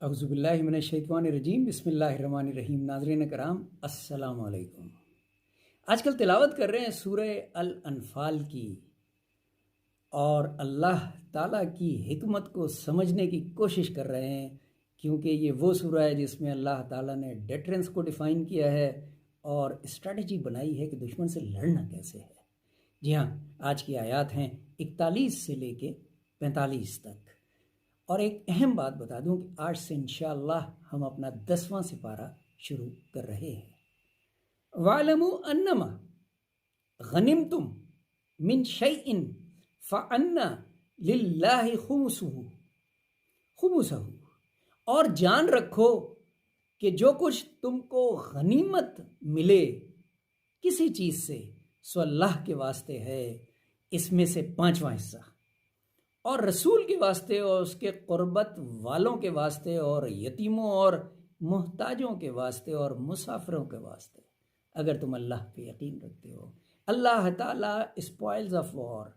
اعوذ باللہ من الشیطان الرجیم، بسم اللہ الرحمن الرحیم۔ ناظرین کرام السلام علیکم۔ آج کل تلاوت کر رہے ہیں سورہ الانفال کی، اور اللہ تعالیٰ کی حکمت کو سمجھنے کی کوشش کر رہے ہیں، کیونکہ یہ وہ سورہ ہے جس میں اللہ تعالیٰ نے ڈیٹرنس کو ڈیفائن کیا ہے اور اسٹریٹجی بنائی ہے کہ دشمن سے لڑنا کیسے ہے۔ جی ہاں، آج کی آیات ہیں 41 سے لے کے 45 تک۔ اور ایک اہم بات بتا دوں کہ آج سے انشاءاللہ ہم اپنا 10واں سپارہ شروع کر رہے ہیں۔ وَاعْلَمُوا أَنَّمَا غَنِمْتُم مِّن شَيْءٍ فَأَنَّ لِلَّهِ خُمُسَهُ، اور جان رکھو کہ جو کچھ تم کو غنیمت ملے کسی چیز سے سو اللہ کے واسطے ہے، اس میں سے 5واں حصہ، اور رسول کے واسطے اور اس کے قربت والوں کے واسطے اور یتیموں اور محتاجوں کے واسطے اور مسافروں کے واسطے، اگر تم اللہ پہ یقین رکھتے ہو۔ اللہ تعالیٰ اسپوائلز آف وار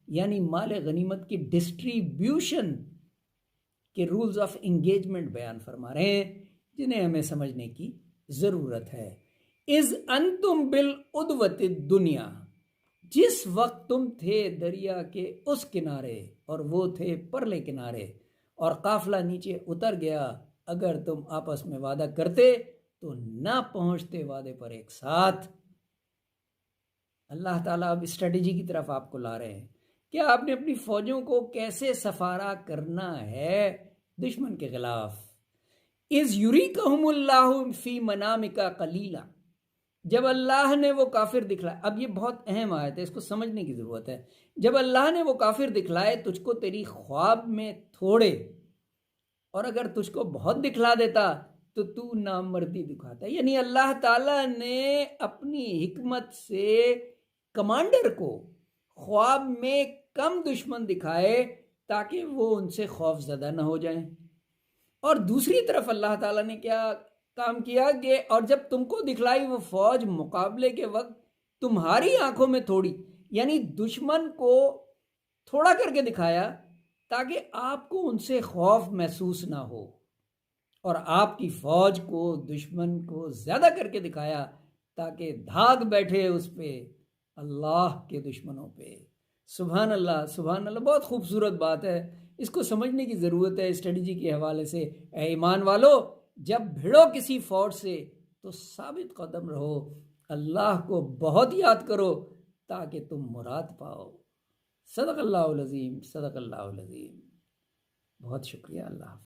یعنی مال غنیمت کی ڈسٹریبیوشن کے رولز آف انگیجمنٹ بیان فرما رہے ہیں، جنہیں ہمیں سمجھنے کی ضرورت ہے۔ اذ انتم بالعدوۃ الدنیا، جس وقت تم تھے دریا کے اس کنارے اور وہ تھے پرلے کنارے، اور قافلہ نیچے اتر گیا، اگر تم آپس میں وعدہ کرتے تو نہ پہنچتے وعدے پر ایک ساتھ۔ اللہ تعالیٰ اب اسٹریٹجی کی طرف آپ کو لا رہے ہیں کہ آپ نے اپنی فوجوں کو کیسے سفارہ کرنا ہے دشمن کے خلاف۔ اذ یریکہم اللہ فی منامک قلیلا، جب اللہ نے وہ کافر دکھلائے، اب یہ بہت اہم آیت ہے، اس کو سمجھنے کی ضرورت ہے۔ جب اللہ نے وہ کافر دکھلائے تجھ کو تیری خواب میں تھوڑے، اور اگر تجھ کو بہت دکھلا دیتا تو نامردی دکھاتا، یعنی اللہ تعالیٰ نے اپنی حکمت سے کمانڈر کو خواب میں کم دشمن دکھائے تاکہ وہ ان سے خوف زدہ نہ ہو جائیں۔ اور دوسری طرف اللہ تعالیٰ نے کیا کام کیا کہ اور جب تم کو دکھلائی وہ فوج مقابلے کے وقت تمہاری آنکھوں میں تھوڑی، یعنی دشمن کو تھوڑا کر کے دکھایا تاکہ آپ کو ان سے خوف محسوس نہ ہو، اور آپ کی فوج کو دشمن کو زیادہ کر کے دکھایا تاکہ دھاگ بیٹھے اس پہ، اللہ کے دشمنوں پہ۔ سبحان اللہ، سبحان اللہ، بہت خوبصورت بات ہے، اس کو سمجھنے کی ضرورت ہے اسٹریٹجی کے حوالے سے۔ اے ایمان والو، جب بھیڑو کسی فوج سے تو ثابت قدم رہو، اللہ کو بہت یاد کرو تاکہ تم مراد پاؤ۔ صدق اللہ العظیم، صدق اللہ العظیم۔ بہت شکریہ، اللہ حافظ۔